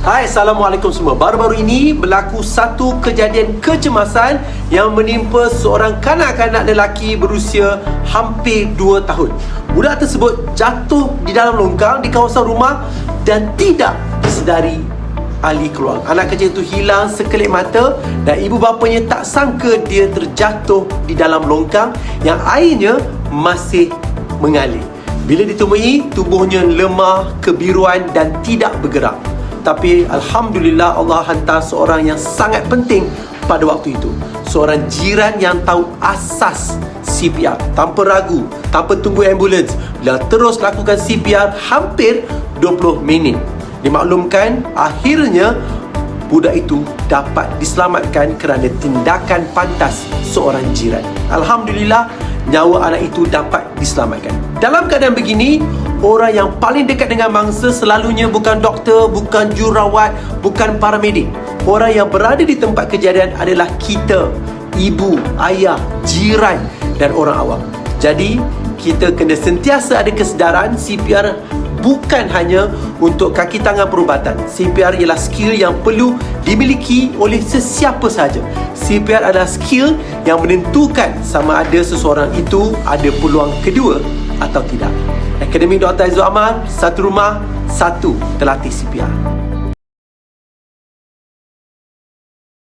Hai, Assalamualaikum semua. Baru-baru ini berlaku satu kejadian kecemasan yang menimpa seorang kanak-kanak lelaki berusia hampir 2 tahun. Budak tersebut jatuh di dalam longkang di kawasan rumah dan tidak disedari ahli keluarga. Anak kecil itu hilang sekelip mata dan ibu bapanya tak sangka dia terjatuh di dalam longkang yang airnya masih mengalir. Bila ditemui, tubuhnya lemah, kebiruan dan tidak bergerak. Tapi Alhamdulillah, Allah hantar seorang yang sangat penting pada waktu itu. Seorang jiran yang tahu asas CPR. Tanpa ragu, tanpa tunggu ambulans, beliau terus lakukan CPR hampir 20 minit. Dimaklumkan, akhirnya budak itu dapat diselamatkan kerana tindakan pantas seorang jiran. Alhamdulillah, nyawa anak itu dapat diselamatkan. Dalam keadaan begini, orang yang paling dekat dengan mangsa selalunya bukan doktor, bukan jururawat, bukan paramedik. Orang yang berada di tempat kejadian adalah kita, ibu, ayah, jiran dan orang awam. Jadi, kita kena sentiasa ada kesedaran CPR bukan hanya untuk kaki tangan perubatan. CPR ialah skill yang perlu dimiliki oleh sesiapa sahaja. CPR adalah skill yang menentukan sama ada seseorang itu ada peluang kedua atau tidak. Akademi Dr. Aizul Ammar, satu rumah, satu terlatih CPR.